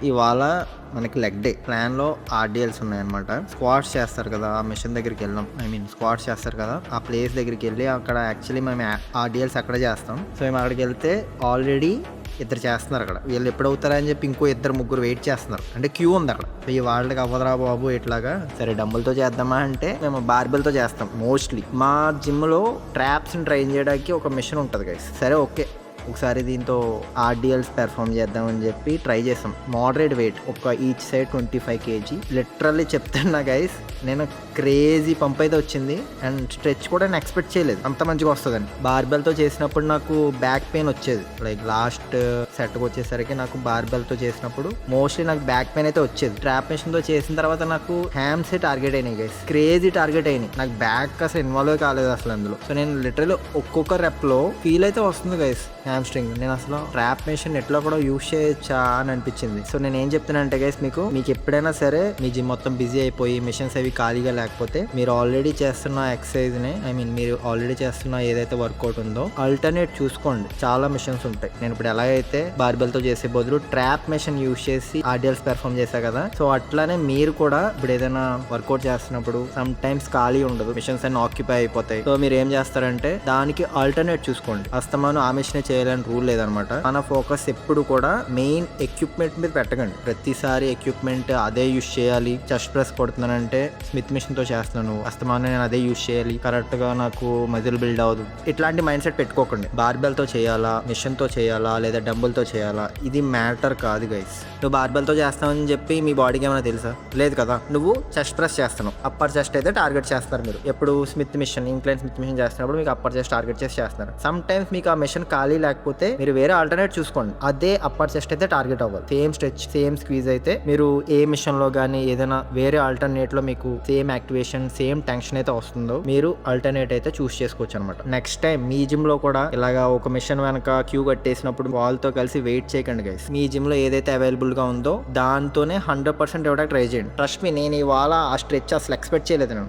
ఇవాళ మనకి leg day ప్లాన్లో ఆర్డిఎల్స్ ఉన్నాయన్నమాట. స్క్వాట్స్ చేస్తారు కదా, ఆ మిషన్ దగ్గరికి వెళ్ళాం. స్క్వాట్స్ చేస్తారు కదా, ఆ ప్లేస్ దగ్గరికి వెళ్ళి అక్కడ యాక్చువల్లీ మేము ఆర్డిఎల్స్ అక్కడ చేస్తాం. సో మేము అక్కడికి వెళ్తే ఆల్రెడీ ఇద్దరు చేస్తున్నారు అక్కడ. వీళ్ళు ఎప్పుడు అవుతారా అని చెప్పి ఇంకో ఇద్దరు ముగ్గురు వెయిట్ చేస్తున్నారు. అంటే క్యూ ఉంది అక్కడ. ఈ వాళ్ళకి అవ్వదురా బాబు ఇట్లాగా, సరే డంబుల్తో చేద్దామా అంటే మేము బార్బెల్తో చేస్తాం. మోస్ట్లీ మా జిమ్లో ట్రాప్స్ని ట్రైన్ చేయడానికి ఒక మిషన్ ఉంటుంది గైస్. సరే ఓకే, ఒకసారి దీంతో ఆర్డిఎల్స్ పెర్ఫామ్ చేద్దామని చెప్పి ట్రై చేసాం. మోడరేట్ వెయిట్, ఒక ఈచ్ సైడ్ 25 kg. లిటరల్లీ చెప్తున్నా గైస్, నేను క్రేజీ పంప్ అయితే వచ్చింది. అండ్ స్ట్రెచ్ కూడా నేను ఎక్స్పెక్ట్ చేయలేదు అంత మంచిగా వస్తుందని. బార్బెల్తో చేసినప్పుడు నాకు బ్యాక్ పెయిన్ వచ్చేది. లైక్ లాస్ట్ సెట్కి వచ్చేసరికి నాకు బార్బెల్తో చేసినప్పుడు మోస్ట్లీ నాకు బ్యాక్ పెయిన్ అయితే వచ్చేది. ట్రాప్ మెషిన్తో చేసిన తర్వాత నాకు హ్యామ్సే టార్గెట్ అయినాయి గైస్. క్రేజీ టార్గెట్ అయినాయి. నాకు బ్యాక్ అసలు ఇన్వాల్వ్ కాలేదు అసలు అందులో. సో నేను లిటరల్లీ ఒక్కొక్క రెప్లో ఫీల్ అయితే వస్తుంది గైస్ హ్యామ్స్ట్రింగ్. నేను అసలు ట్రాప్ మెషిన్ ఎట్లా కూడా యూజ్ చేయొచ్చా అని అనిపించింది. సో నేను ఏం చెప్తున్నానంటే గైస్, మీకు ఎప్పుడైనా సరే మీ జిమ్ మొత్తం బిజీ అయిపోయి మిషన్స్ అవి ఖాళీగా లేకపోతే మీరు ఆల్రెడీ చేస్తున్న ఎక్సర్సైజ్ ని మీరు ఆల్రెడీ చేస్తున్న ఏదైతే వర్కౌట్ ఉందో ఆల్టర్నేట్ చూసుకోండి. చాలా మిషన్స్ ఉంటాయి. నేను ఇప్పుడు ఎలాగైతే బార్బెల్ తో చేసే బదులు ట్రాప్ మెషిన్ యూజ్ చేసి ఆర్డిఎల్స్ పెర్ఫామ్ చేశా కదా, సో అట్లానే మీరు కూడా ఇప్పుడు ఏదైనా వర్కౌట్ చేస్తున్నప్పుడు సమ్ టైమ్స్ ఖాళీ ఉండదు, మిషన్స్ అన్ని ఆక్యుపై అయిపోతాయి. సో మీరు ఏం చేస్తారంటే దానికి ఆల్టర్నేట్ చూసుకోండి. అస్తమాను ఆ మిషన్ చేయాలని రూల్ లేదనమాట. మన ఫోకస్ ఎప్పుడు కూడా మెయిన్ ఎక్విప్మెంట్ మీద పెట్టకండి. ప్రతిసారి ఎక్విప్మెంట్ అదే యూజ్ చేయాలి. చెస్ట్ ప్రెస్ కొడుతున్నానంటే స్మిత్ మిషన్ తో చేస్తున్నాను, అస్తమానం నేను అదే యూజ్ చేయాలి, కరెక్ట్ గా నాకు మజిల్ బిల్డ్ అవ్వదు. ఇట్లాంటి మైండ్ సెట్ పెట్టుకోకండి. బార్బెల్ తో చేయాలా, మిషన్ తో చేయాలా, లేదా డంబుల్ తో చేయాలా, ఇది మ్యాటర్ కాదు గైస్. నువ్వు బార్బెల్ తో చేస్తావని చెప్పి మీ బాడీకి ఏమైనా తెలుసా? లేదు కదా. నువ్వు చెస్ట్ ప్రెస్ చేస్తున్నావు, అప్పర్ చెస్ట్ అయితే టార్గెట్ చేస్తారు మీరు. ఎప్పుడు smith machine, incline smith machine చేస్తున్నప్పుడు మీకు అప్పర్ చెస్ట్ టార్గెట్ చేసి చేస్తున్నారు. సమ్ టైమ్స్ మీకు ఆ మిషన్ ఖాళీ లేకపోతే మీరు వేరే ఆల్టర్నేట్ చూసుకోండి. అదే అప్పర్ చెస్ట్ అయితే టార్గెట్ అవ్వాలి. సేమ్ స్ట్రెచ్, సేమ్ స్క్వీజ్ అయితే మీరు ఏ మిషన్ లో కానీ ఏదైనా వేరే ఆల్టర్నేట్ లో మీకు సేమ్ యాక్టివేషన్, సేమ్ టెన్షన్ అయితే వస్తుందో మీరు ఆల్టర్నేట్ అయితే చూస్ చేసుకోవచ్చు అనమాట. నెక్స్ట్ టైం మీ జిమ్ లో కూడా ఇలాగా ఒక మిషన్ వెనక క్యూ కట్టేసినప్పుడు వాళ్ళతో కలిసి వెయిట్ చేయకండి గైస్. మీ జిమ్ లో ఏదైతే అవైలబుల్ గా ఉందో దాంతోనే 100% ఇవ్వడానికి ట్రై చేయండి. ట్రస్ట్ మీ, నేను ఇవాళ ఆ స్ట్రెచ్ అసలు ఎక్స్పెక్ట్ చేయలేదు నేను.